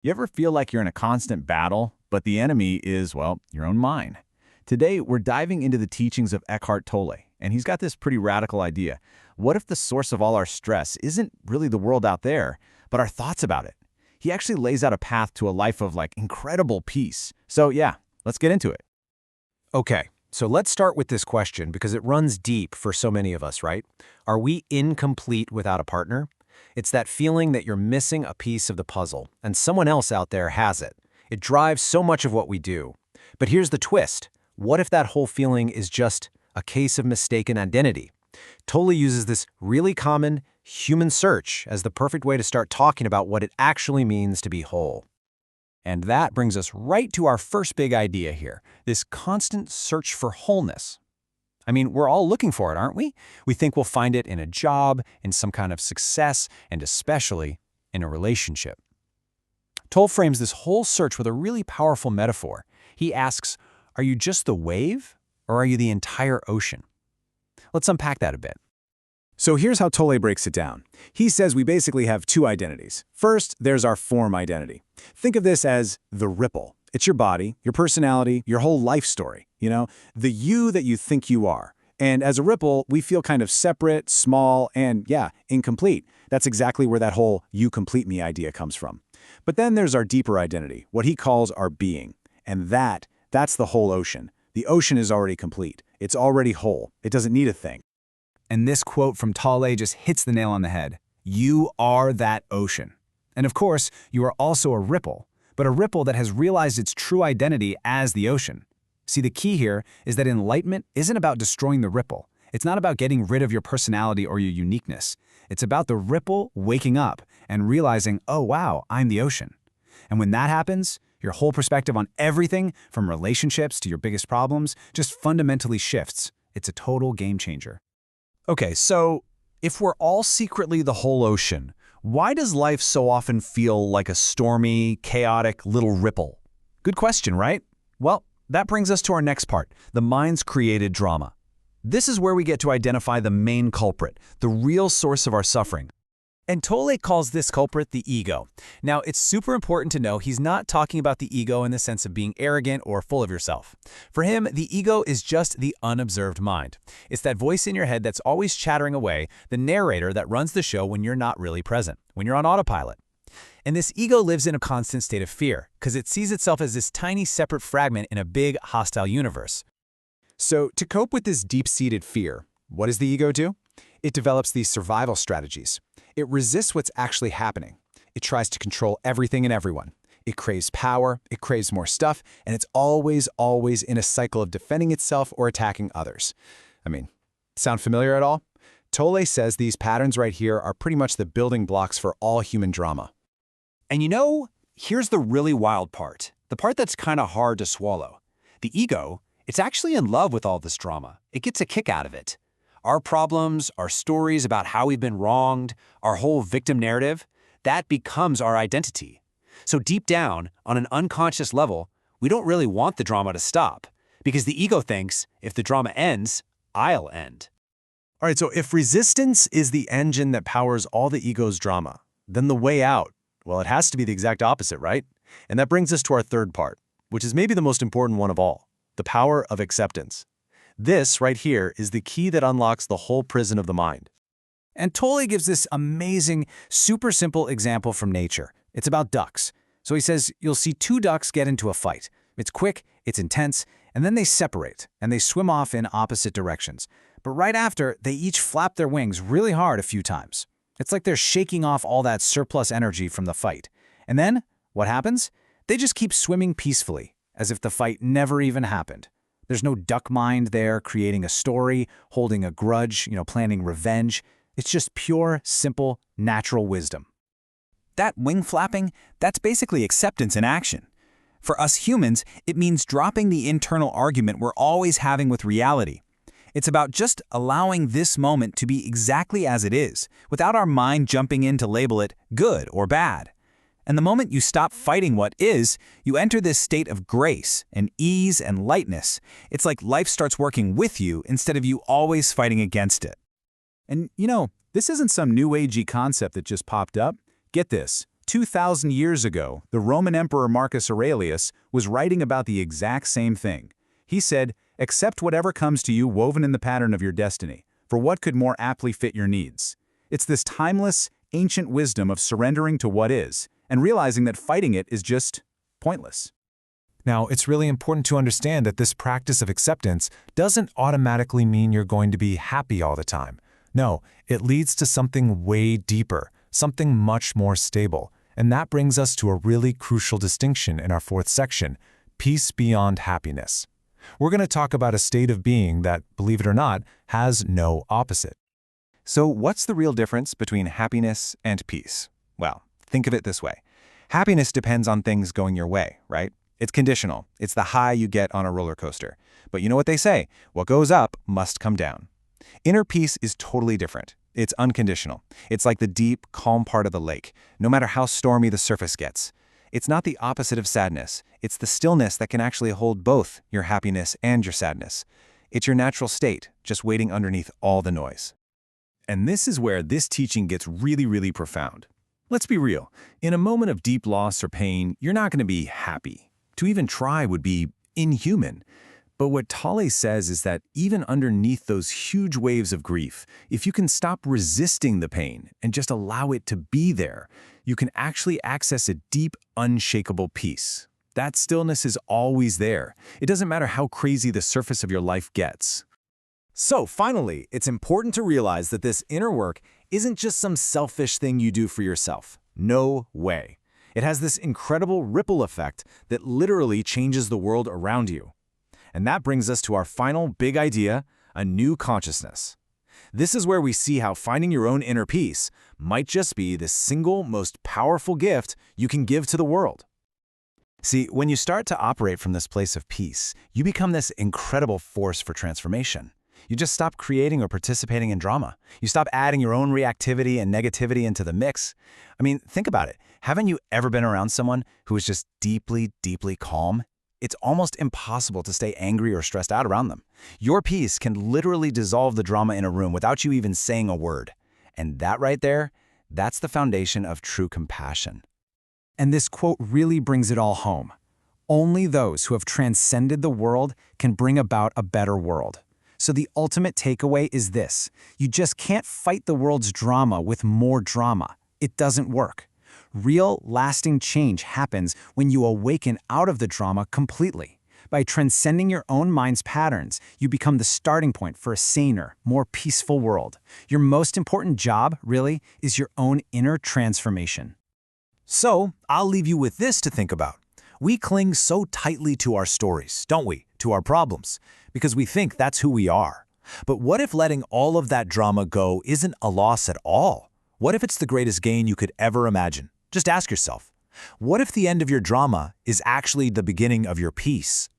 You ever feel like you're in a constant battle, but the enemy is, well, your own mind? Today, we're diving into the teachings of Eckhart Tolle, and he's got this pretty radical idea. What if the source of all our stress isn't really the world out there, but our thoughts about it? He actually lays out a path to a life of, incredible peace. So yeah, let's get into it. Okay, so let's start with this question because it runs deep for so many of us, right? Are we incomplete without a partner? It's that feeling that you're missing a piece of the puzzle, and someone else out there has it. It drives so much of what we do. But here's the twist. What if that whole feeling is just a case of mistaken identity? Tolle uses this really common human search as the perfect way to start talking about what it actually means to be whole. And that brings us right to our first big idea here, this constant search for wholeness. I mean, we're all looking for it, aren't we? We think we'll find it in a job, in some kind of success, and especially in a relationship. Tolle frames this whole search with a really powerful metaphor. He asks, are you just the wave, or are you the entire ocean? Let's unpack that a bit. So here's how Tolle breaks it down. He says we basically have two identities. First, there's our form identity. Think of this as the ripple. It's your body, your personality, your whole life story, the you that you think you are. And as a ripple, we feel kind of separate, small, and incomplete. That's exactly where that whole you complete me idea comes from. But then there's our deeper identity, what he calls our being. And that's the whole ocean. The ocean is already complete. It's already whole. It doesn't need a thing. And this quote from Tolle just hits the nail on the head. You are that ocean. And of course, you are also a ripple, but a ripple that has realized its true identity as the ocean. See, the key here is that enlightenment isn't about destroying the ripple. It's not about getting rid of your personality or your uniqueness. It's about the ripple waking up and realizing, oh wow, I'm the ocean. And when that happens, your whole perspective on everything, from relationships to your biggest problems, just fundamentally shifts. It's a total game changer. Okay, so if we're all secretly the whole ocean, why does life so often feel like a stormy, chaotic little ripple? Good question, right? Well, that brings us to our next part, the mind's created drama. This is where we get to identify the main culprit, the real source of our suffering. And Tolle calls this culprit the ego. Now, it's super important to know he's not talking about the ego in the sense of being arrogant or full of yourself. For him, the ego is just the unobserved mind. It's that voice in your head that's always chattering away, the narrator that runs the show when you're not really present, when you're on autopilot. And this ego lives in a constant state of fear because it sees itself as this tiny separate fragment in a big, hostile universe. So to cope with this deep-seated fear, what does the ego do? It develops these survival strategies. It resists what's actually happening. It tries to control everything and everyone. It craves power, it craves more stuff, and it's always in a cycle of defending itself or attacking others. Sound familiar at all? Tolle says these patterns right here are pretty much the building blocks for all human drama. And here's the really wild part, the part that's kind of hard to swallow. The ego, it's actually in love with all this drama. It gets a kick out of it. Our problems, our stories about how we've been wronged, our whole victim narrative, that becomes our identity. So deep down, on an unconscious level, we don't really want the drama to stop, because the ego thinks, if the drama ends, I'll end. All right, so if resistance is the engine that powers all the ego's drama, then the way out, well, it has to be the exact opposite, right? And that brings us to our third part, which is maybe the most important one of all, the power of acceptance. This right here is the key that unlocks the whole prison of the mind. And Tolle gives this amazing, super simple example from nature. It's about ducks. So he says you'll see two ducks get into a fight. It's quick, it's intense, and then they separate, and they swim off in opposite directions. But right after, they each flap their wings really hard a few times. It's like they're shaking off all that surplus energy from the fight. And then, what happens? They just keep swimming peacefully, as if the fight never even happened. There's no duck mind there creating a story, holding a grudge, planning revenge. It's just pure, simple, natural wisdom. That wing flapping, that's basically acceptance in action. For us humans, it means dropping the internal argument we're always having with reality. It's about just allowing this moment to be exactly as it is, without our mind jumping in to label it good or bad. And the moment you stop fighting what is, you enter this state of grace and ease and lightness. It's like life starts working with you instead of you always fighting against it. And this isn't some new agey concept that just popped up. Get this. 2,000 years ago, the Roman Emperor Marcus Aurelius was writing about the exact same thing. He said, "Accept whatever comes to you woven in the pattern of your destiny, for what could more aptly fit your needs?" It's this timeless, ancient wisdom of surrendering to what is, and realizing that fighting it is just pointless. Now, it's really important to understand that this practice of acceptance doesn't automatically mean you're going to be happy all the time. No, it leads to something way deeper, something much more stable. And that brings us to a really crucial distinction in our fourth section, peace beyond happiness. We're going to talk about a state of being that, believe it or not, has no opposite. So what's the real difference between happiness and peace? Well, think of it this way. Happiness depends on things going your way, right? It's conditional. It's the high you get on a roller coaster. But you know what they say, what goes up must come down. Inner peace is totally different. It's unconditional. It's like the deep, calm part of the lake, no matter how stormy the surface gets. It's not the opposite of sadness. It's the stillness that can actually hold both your happiness and your sadness. It's your natural state, just waiting underneath all the noise. And this is where this teaching gets really, really profound. Let's be real. In a moment of deep loss or pain, you're not going to be happy. To even try would be inhuman. But what Tolle says is that even underneath those huge waves of grief, if you can stop resisting the pain and just allow it to be there, you can actually access a deep, unshakable peace. That stillness is always there. It doesn't matter how crazy the surface of your life gets. So finally, it's important to realize that this inner work isn't just some selfish thing you do for yourself. No way. It has this incredible ripple effect that literally changes the world around you. And that brings us to our final big idea, a new consciousness. This is where we see how finding your own inner peace might just be the single most powerful gift you can give to the world. See, when you start to operate from this place of peace, you become this incredible force for transformation. You just stop creating or participating in drama. You stop adding your own reactivity and negativity into the mix. I mean, think about it. Haven't you ever been around someone who is just deeply, deeply calm? It's almost impossible to stay angry or stressed out around them. Your peace can literally dissolve the drama in a room without you even saying a word. And that right there, that's the foundation of true compassion. And this quote really brings it all home. Only those who have transcended the world can bring about a better world. So the ultimate takeaway is this. You just can't fight the world's drama with more drama. It doesn't work. Real, lasting change happens when you awaken out of the drama completely. By transcending your own mind's patterns, you become the starting point for a saner, more peaceful world. Your most important job, really, is your own inner transformation. So, I'll leave you with this to think about. We cling so tightly to our stories, don't we? To our problems, because we think that's who we are. But what if letting all of that drama go isn't a loss at all? What if it's the greatest gain you could ever imagine? Just ask yourself, what if the end of your drama is actually the beginning of your peace?